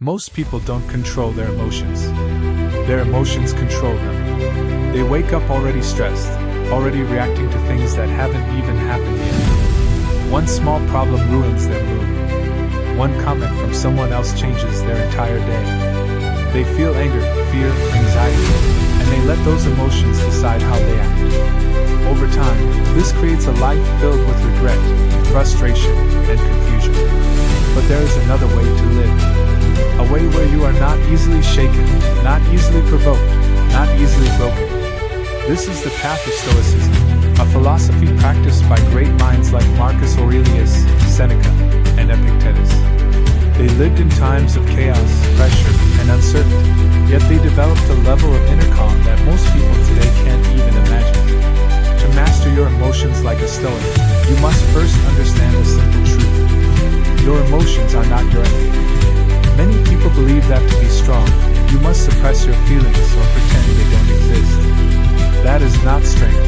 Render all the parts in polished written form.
Most people don't control their emotions. Their emotions control them. They wake up already stressed, already reacting to things that haven't even happened yet. One small problem ruins their mood. One comment from someone else changes their entire day. They feel anger, fear, anxiety, and they let those emotions decide how they act. Over time, this creates a life filled with regret, frustration, and confusion. But there is another way to live. A way where you are not easily shaken, not easily provoked, not easily broken. This is the path of Stoicism, a philosophy practiced by great minds like Marcus Aurelius, Seneca, and Epictetus. They lived in times of chaos, pressure, and uncertainty, yet they developed a level of inner calm that most people today can't even imagine. To master your emotions like a Stoic, you must first understand the simple truth. Your emotions are not your enemy. Many people believe that to be strong, you must suppress your feelings or pretend they don't exist. That is not strength.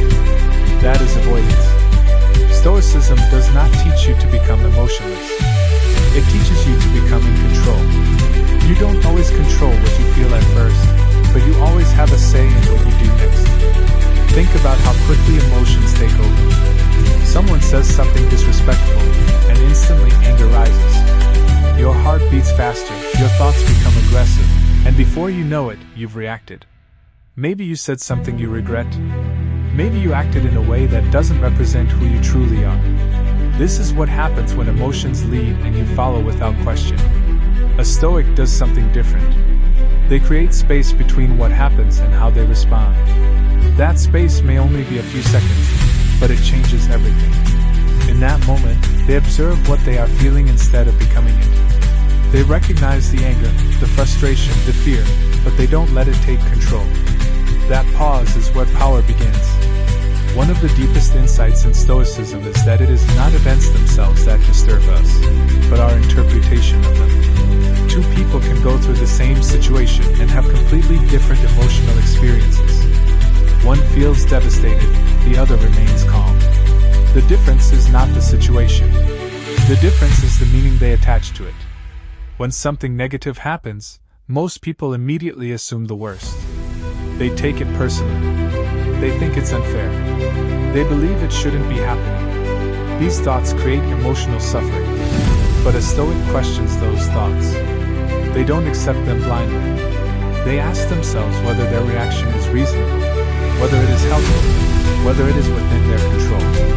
That is avoidance. Stoicism does not teach you to become emotionless. It teaches you to become in control. You don't always control what you feel at first, but you always have a say in what you do next. Think about how quickly emotions take over. Someone says something disrespectful, and instantly anger rises. Your heart beats faster, your thoughts become aggressive, and before you know it, you've reacted. Maybe you said something you regret. Maybe you acted in a way that doesn't represent who you truly are. This is what happens when emotions lead and you follow without question. A Stoic does something different. They create space between what happens and how they respond. That space may only be a few seconds, but it changes everything. In that moment, they observe what they are feeling instead of becoming it. They recognize the anger, the frustration, the fear, but they don't let it take control. That pause is where power begins. One of the deepest insights in Stoicism is that it is not events themselves that disturb us, but our interpretation of them. Two people can go through the same situation and have completely different emotional experiences. One feels devastated, the other remains calm. The difference is not the situation. The difference is the meaning they attach to it. When something negative happens, most people immediately assume the worst. They take it personally. They think it's unfair. They believe it shouldn't be happening. These thoughts create emotional suffering. But a Stoic questions those thoughts. They don't accept them blindly. They ask themselves whether their reaction is reasonable, whether it is helpful, whether it is within their control.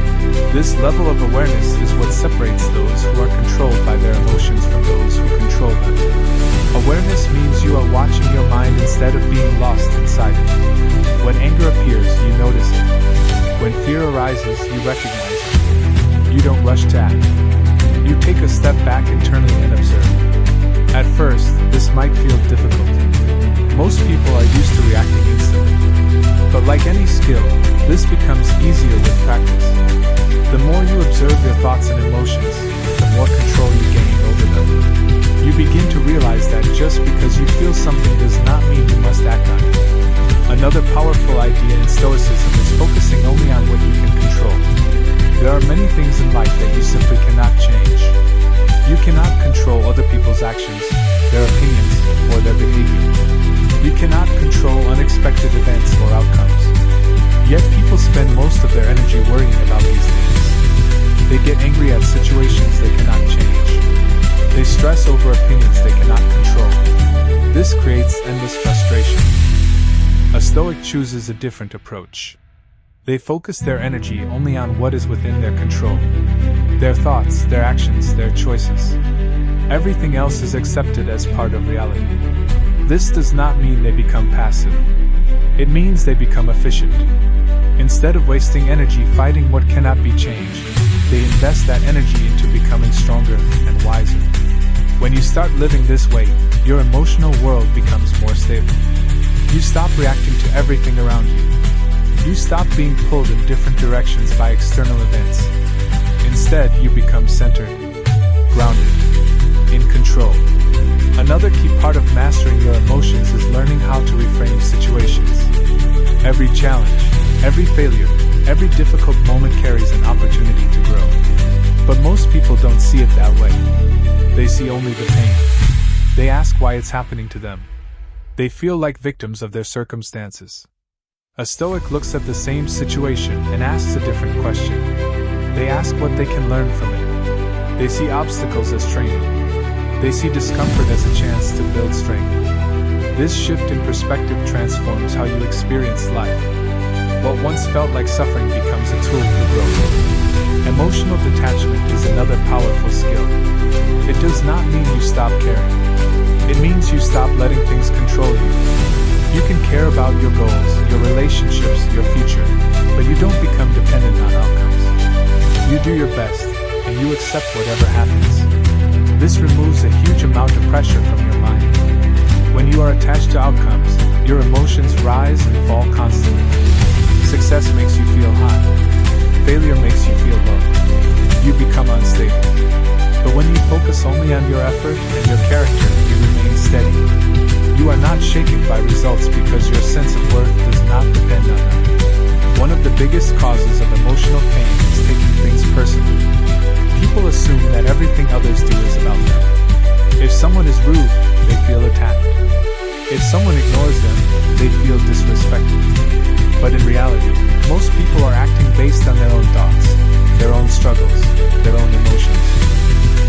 This level of awareness is what separates those who are controlled by their emotions from those who control them. Awareness means you are watching your mind instead of being lost inside it. When anger appears, you notice it. When fear arises, you recognize it. You don't rush to act. You take a step back internally and observe. At first, this might feel difficult. Most people are used to reacting instantly. But like any skill, this becomes easier with practice. The more you observe your thoughts and emotions, the more control you gain over them. You begin to realize that just because you feel something does not mean you must act on it. Another powerful idea in Stoicism is focusing only on what you can control. There are many things in life that you simply cannot change. You cannot control other people's actions, their opinions, or their behavior. You cannot control unexpected events or outcomes. Yet people spend most of their energy worrying about these things. They get angry at situations they cannot change. They stress over opinions they cannot control. This creates endless frustration. A Stoic chooses a different approach. They focus their energy only on what is within their control. Their thoughts, their actions, their choices. Everything else is accepted as part of reality. This does not mean they become passive. It means they become efficient. Instead of wasting energy fighting what cannot be changed, they invest that energy into becoming stronger and wiser. When you start living this way, your emotional world becomes more stable. You stop reacting to everything around you. You stop being pulled in different directions by external events. Instead, you become centered, grounded, in control. Another key part of mastering your emotions is learning how to reframe situations. Every challenge, every failure, every difficult moment carries an opportunity to grow. But most people don't see it that way. They see only the pain. They ask why it's happening to them. They feel like victims of their circumstances. A Stoic looks at the same situation and asks a different question. They ask what they can learn from it. They see obstacles as training. They see discomfort as a chance to build strength. This shift in perspective transforms how you experience life. What once felt like suffering becomes a tool for growth. Emotional detachment is another powerful skill. It does not mean you stop caring. It means you stop letting things control you. You can care about your goals, your relationships, your future, but you don't become dependent on outcomes. You do your best, and you accept whatever happens. This removes a huge amount of pressure from your mind. When you are attached to outcomes, your emotions rise and fall constantly. Success makes you feel high. Failure makes you feel low. You become unstable. But when you focus only on your effort and your character, you remain steady. You are not shaken by results because your sense of worth does not depend on them. One of the biggest causes of emotional pain is taking things personally. People assume that everything others do is about them. If someone is rude, they feel attacked. If someone ignores them, they feel disrespected. But in reality, most people are acting based on their own thoughts, their own struggles, their own emotions.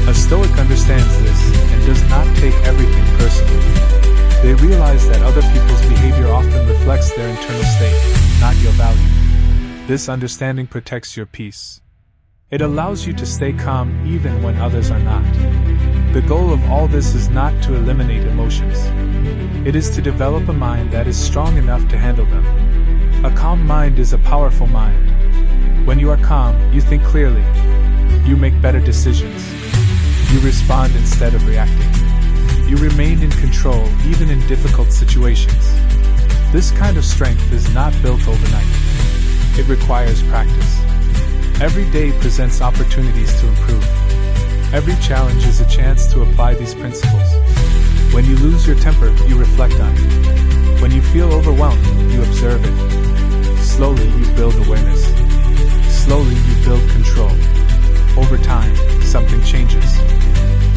A Stoic understands this and does not take everything personally. They realize that other people's behavior often reflects their internal state, not your value. This understanding protects your peace. It allows you to stay calm even when others are not. The goal of all this is not to eliminate emotions. It is to develop a mind that is strong enough to handle them. A calm mind is a powerful mind. When you are calm, you think clearly. You make better decisions. You respond instead of reacting. You remain in control even in difficult situations. This kind of strength is not built overnight. It requires practice. Every day presents opportunities to improve. Every challenge is a chance to apply these principles. When you lose your temper, you reflect on it. When you feel overwhelmed, you observe it. Slowly you build awareness. Slowly you build control. Over time, something changes.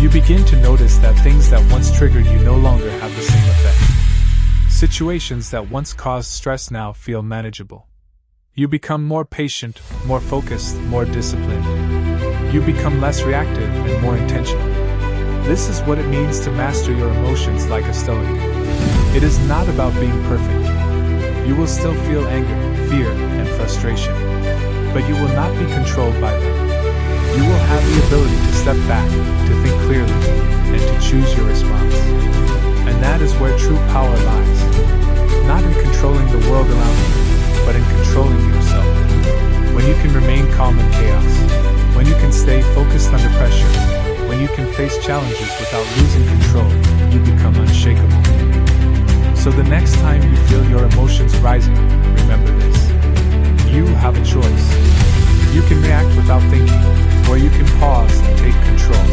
You begin to notice that things that once triggered you no longer have the same effect. Situations that once caused stress now feel manageable. You become more patient, more focused, more disciplined. You become less reactive and more intentional. This is what it means to master your emotions like a Stoic. It is not about being perfect. You will still feel anger, fear, and frustration. But you will not be controlled by them. You will have the ability to step back, to think clearly, and to choose your response. And that is where true power lies. Not in controlling the world around you, but in controlling yourself. When you can remain calm in chaos, when you can stay focused under pressure, when you can face challenges without losing control, you become unshakable. So the next time you feel your emotions rising, remember this. You have a choice. You can react without thinking, or you can pause and take control.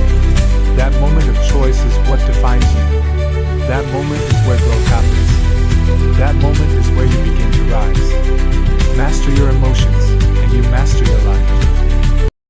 That moment of choice is what defines you. That moment